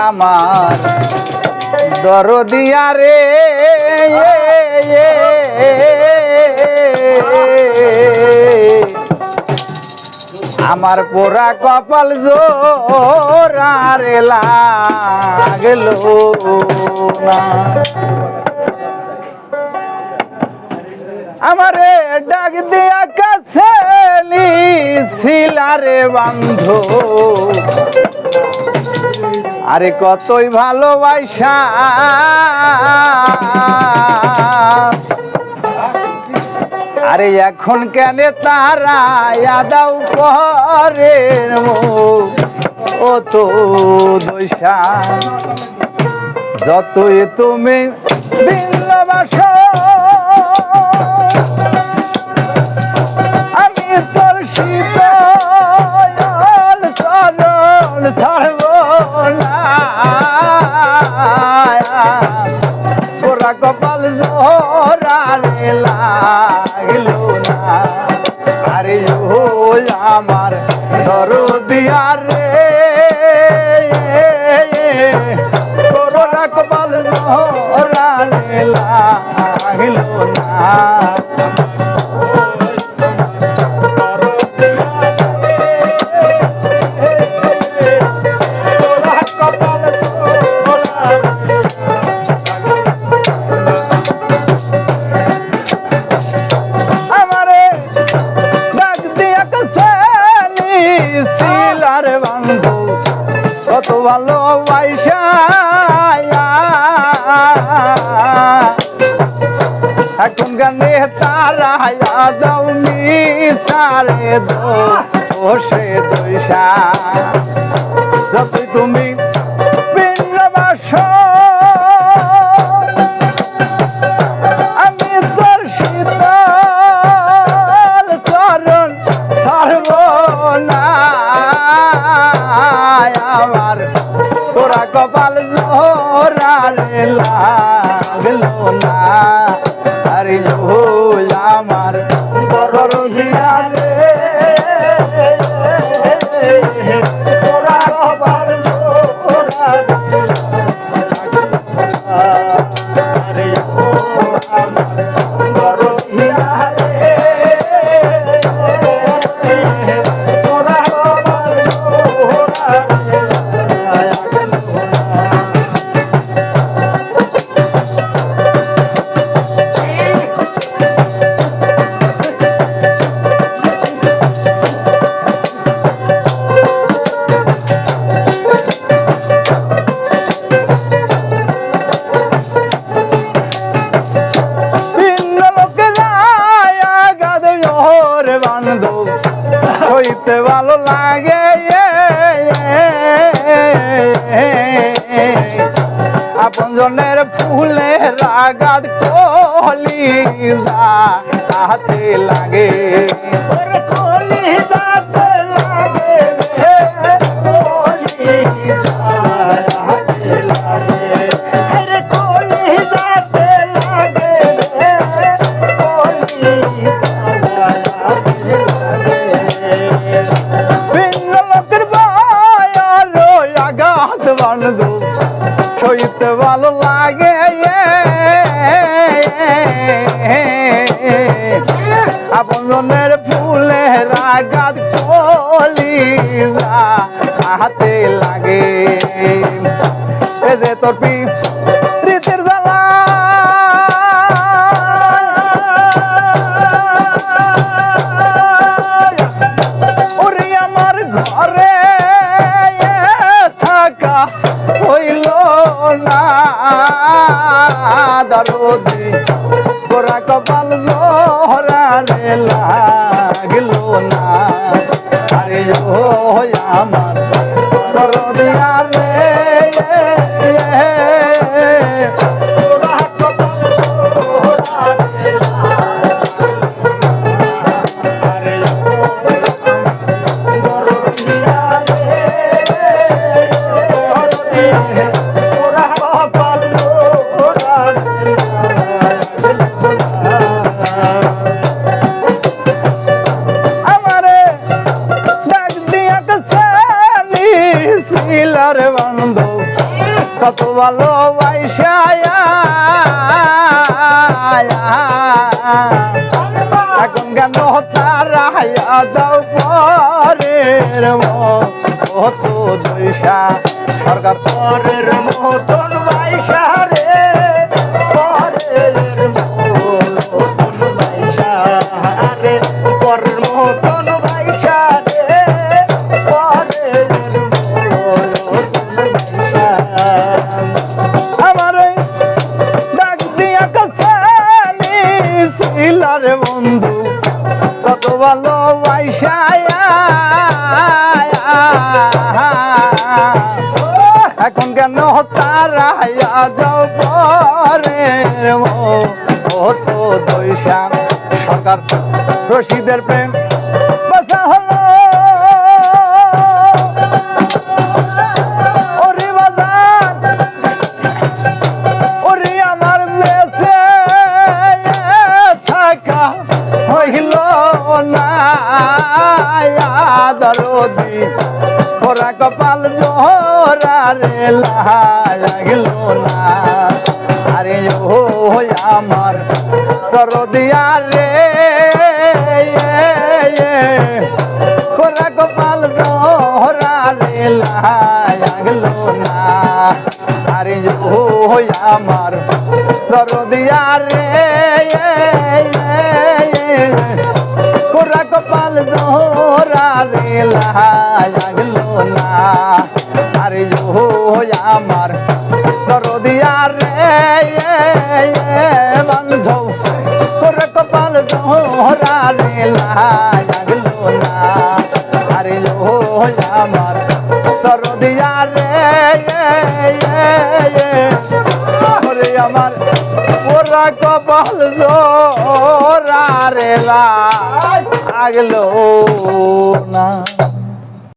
আমার দরদিয়া রে আমার পোড়া কপাল জোরারে লাগল না আমারে ডাক দিয়া কাছে নিছিলারে বন্ধু আরে কতই ভালোবাসা আরে এখন কেন তারা দাও করে ও তো দোষা যতই তুমি ভালোবাসো আমি তোর শীতল চরণ ছাড়ব না পোড়া কপাল জোরারে লাগল না আরে ও আমার দরদিয়া রে পোড়া কপাল জোরারে লাগল না কত ভালোবাসা এখন গানে তারা দাও নিসারে দোষে দোষা যতই তুমি আমি তোর শীতল চরণ ছাড়ব না আমার তোরা কপাল জোরারে লাগল না আরে আমার দরদিয়া রে তোরা কপাল জোরারে আরে আমার দরদিয়া রে তোরা কপাল হইতে ভালো লাগে আপন জনের ফুলের আগাদ কলি হাতে লাগে হইতে ভালো লাগে আপন জনের ফুলের আগাদ কলি হাতে লাগে এ যে তোর প্রীতির জ্বালা ওরে আমার ঘরে থাকা হইল না দরদি পোড়া কপাল জোরারে লাগল না আরে ও আমার দরদিয়া রে পোড়া কপাল জোরারে আরে দরদিয়া রে আমারে ডাক দিয়া কাছে নিছিলারে বন্ধু কত ভালোবাসা এখন কেন তারা দাও পরের মতো দৈশা সরকার পরের মতন বাইশা রে পরের মতন বাইশা রে পরের মতন বাইশা রে পরের মতন বাইশা আমার ডাক দিয়া কাছে ছিলার বন্ধু কত ভালোবাসা এখন কেন তারা যাও পরের মতো দৈশা সরকার রশিদের প্রেম বাসা হলো ওরে বাজার ওরে আমার বেঁচে থাকা হইল না দরদি ওরা কপাল জোহরা রে লাগল না আরে ও আমার দরদিয়া রে ওরা কপাল জোহরা রে লাগল না আরে ও আমার দরদিয়া রে ওরা কপাল জোহরা রে লাগলো না আরে ও আমার দরদিয়া রে বান্ধব ওরা কপাল জোহরা রে লাগলো না আরে ও আমার দরদিয়া রে ওরে আমার ওরা কপাল জোহরা রে লাগলো না।